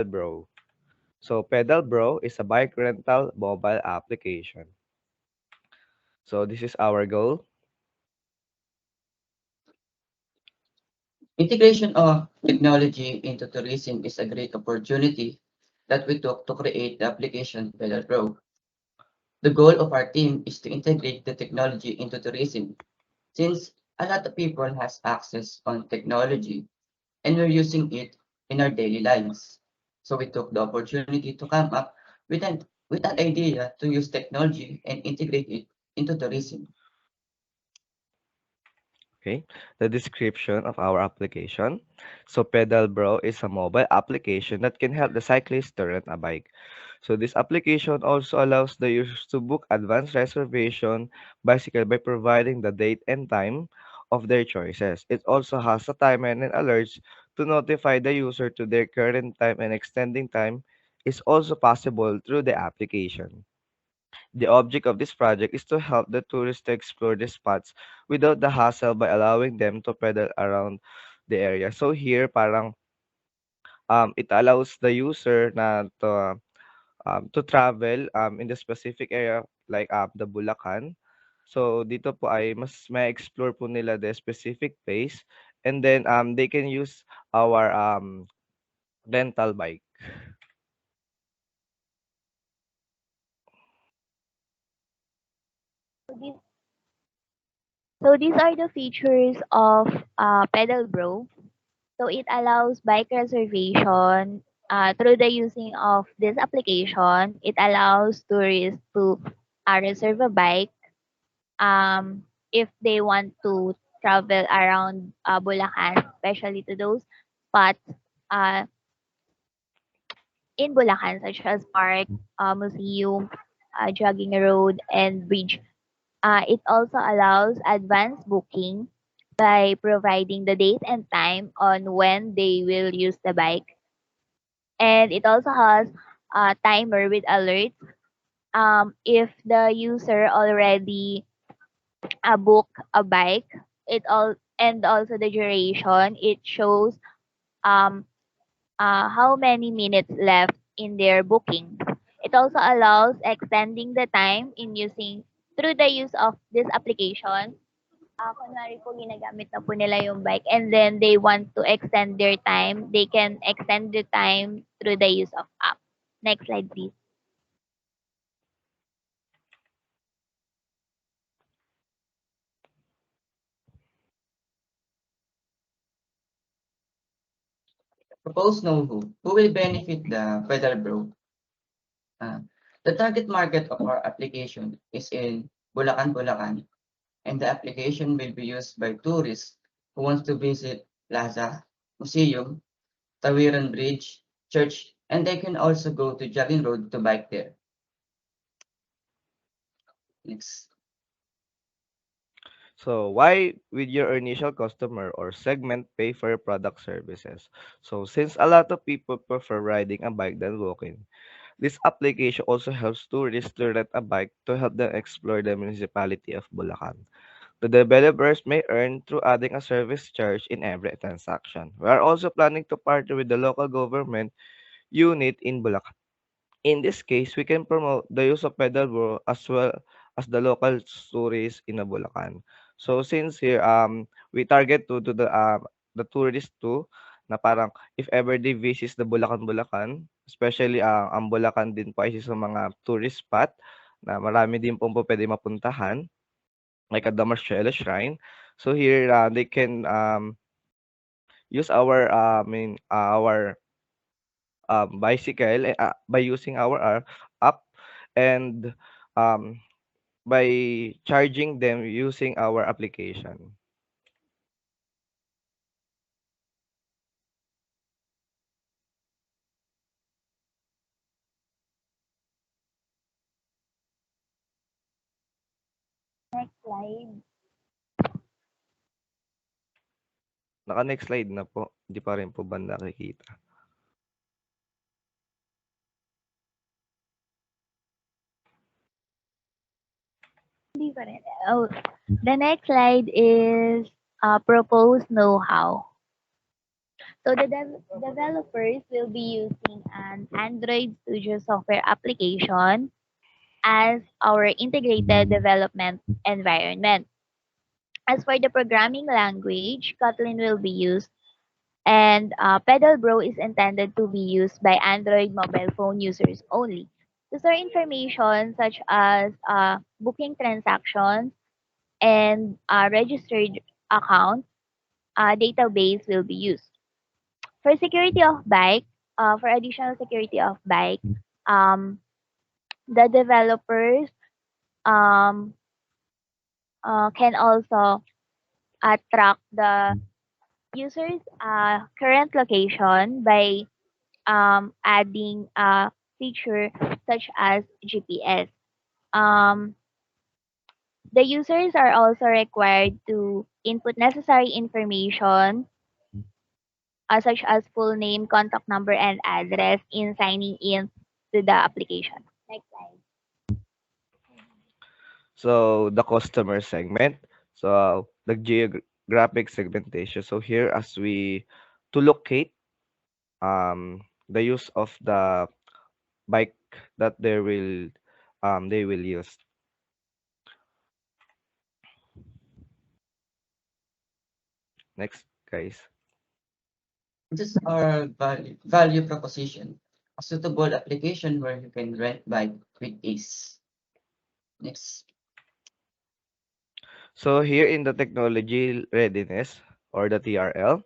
Pedalbrow. So Pedalbrow is a bike rental mobile application. So this is our goal. Integration of technology into tourism is a great opportunity that we took to create the application Pedalbrow. The goal of our team is to integrate the technology into tourism since a lot of people has access on technology and we're using it in our daily lives. So we took the opportunity to come up with an idea to use technology and integrate it into tourism. Okay, the description of our application. So Pedalbrow is a mobile application that can help the cyclist to rent a bike. So this application also allows the users to book advanced reservation bicycle by providing the date and time of their choices. It also has a timer and alerts to notify the user to their current time, and extending time is also possible through the application. The object of this project is to help the tourists to explore the spots without the hassle by allowing them to pedal around the area. So here, parang it allows the user na to travel in the specific area like the Bulacan. So dito po ay mas may explore po nila the specific place, and then they can use our rental bike. So these are the features of Pedalbrow. So it allows bike reservation through the using of this application. It allows tourists to reserve a bike if they want to travel around Bulacan, especially to those spots uh, in Bulacan, such as park, museum, jogging road, and bridge. It also allows advanced booking by providing the date and time on when they will use the bike. And it also has a timer with alerts. If the user already book a bike, it all and also the duration, it shows um, how many minutes left in their booking. It also allows extending the time in using through the use of this application. Kunwari po ginagamit na po nila yung bike and then they want to extend their time, they can extend the time through the use of app. Next slide, please. Propose know who will benefit the Pedalbrow. Uh, the target market of our application is in Bulacan, Bulacan, and the application will be used by tourists who wants to visit plaza, museum, Tawiran Bridge, church, and they can also go to Jogging Road to bike there. Next. So why would your initial customer or segment pay for your product services? So since a lot of people prefer riding a bike than walking, this application also helps tourists to rent a bike to help them explore the municipality of Bulacan. The developers may earn through adding a service charge in every transaction. We are also planning to partner with the local government unit in Bulacan. In this case, we can promote the use of pedalboard as well as the local tourists in Bulacan. So since here we target to the tourists too, na parang if ever they visit the Bulacan, especially ang Bulacan din po ay isa sa mga tourist spot na marami din pong po pwede mapuntahan like at the Marcelo Shrine. So here they can use our our bicycle by using our app, and um, by charging them using our application. Next slide. Naka-next slide na po, hindi pa rin po ba nakikita? Hindi pa rin. Oh, the next slide is proposed know-how. So the developers will be using an Android Studio software application as our integrated development environment. As for the programming language, Kotlin will be used, and Pedalbrow is intended to be used by Android mobile phone users only. To store information such as booking transactions and registered account, database will be used. For security of bike, for additional security of bike, um, the developers um, can also track the user's current location by adding a feature such as GPS. Um, the users are also required to input necessary information such as full name, contact number, and address in signing in to the application. Next slide. So the customer segment. So the geographic segmentation. So here as we to locate the use of the bike that they will use. Next, guys. This is our value proposition, a suitable application where you can rent bike with ease. Next. So here in the technology readiness or the TRL,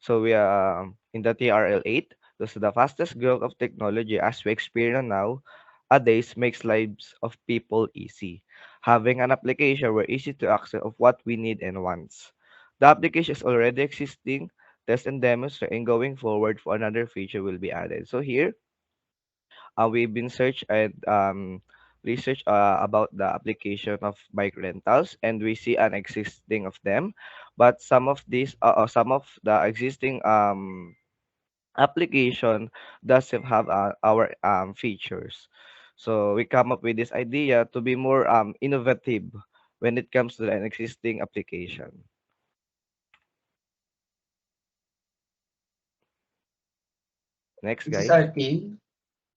so we are in the TRL 8. This is the fastest growth of technology as we experience now. A days makes lives of people easy. Having an application where easy to access of what we need and wants. The application is already existing. Test and demonstrate and going forward for another feature will be added. So here we've been search and research about the application of bike rentals, and we see an existing of them, but some of the existing application doesn't have our features. So we come up with this idea to be more innovative when it comes to an existing application. Next, This is guys. our team.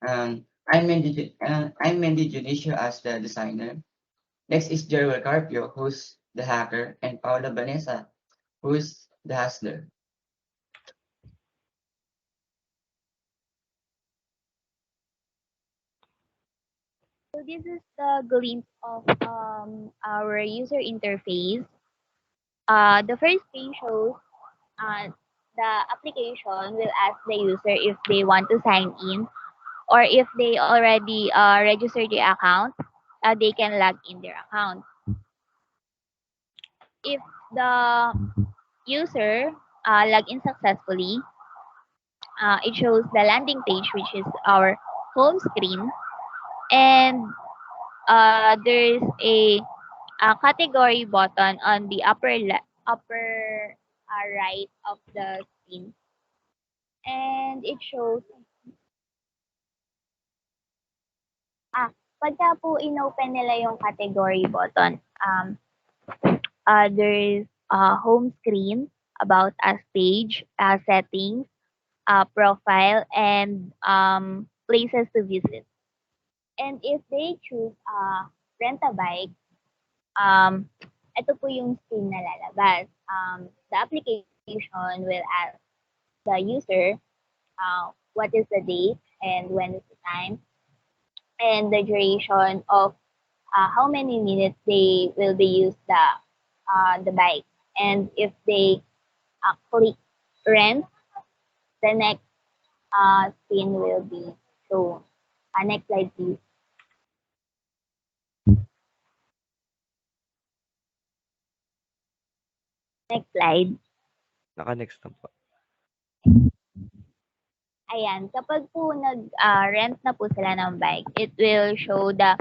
I'm Mendy Junicio as the designer. Next is Jerwell Carpio, who's the hacker, and Paula Vanessa, who's the hustler. So this is the glimpse of our user interface. The first screen shows uh, the application will ask the user if they want to sign in, or if they already registered the account, they can log in their account. If the user log in successfully, it shows the landing page, which is our home screen, and there's a category button on the upper right of the screen, and it shows pagka po inopen nila yung category button, there's home screen, about us page, settings, profile, and places to visit. And if they choose rent a bike, um, ito po yung screen na lalabas. The application will ask the user what is the date and when is the time and the duration of how many minutes they will be used the bike. And if they click rent, the next screen will be shown. Next slide, please. Next slide. Naka-next na po. Ayan, kapag po nag-rent na po sila ng bike, it will show the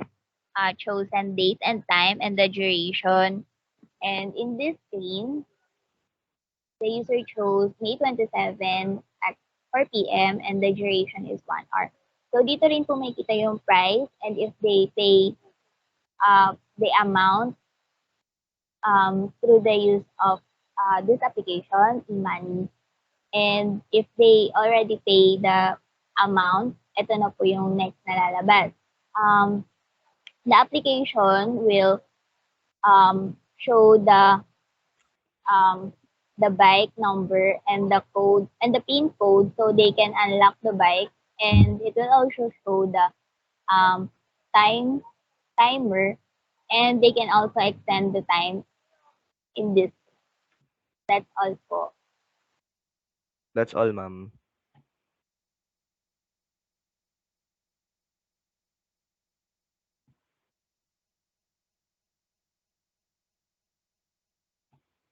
chosen date and time and the duration. And in this screen, the user chose May 27 at 4 p.m. and the duration is 1 hour. So dito rin po makikita yung price, and if they pay the amount through the use of this application, e-money, And if they already pay the amount, ito na po yung next na lalabas. The application will show um, the bike number and the code and the pin code so they can unlock the bike, and it will also show the um, time timer, and they can also extend the time in this. That's all po. That's all, ma'am.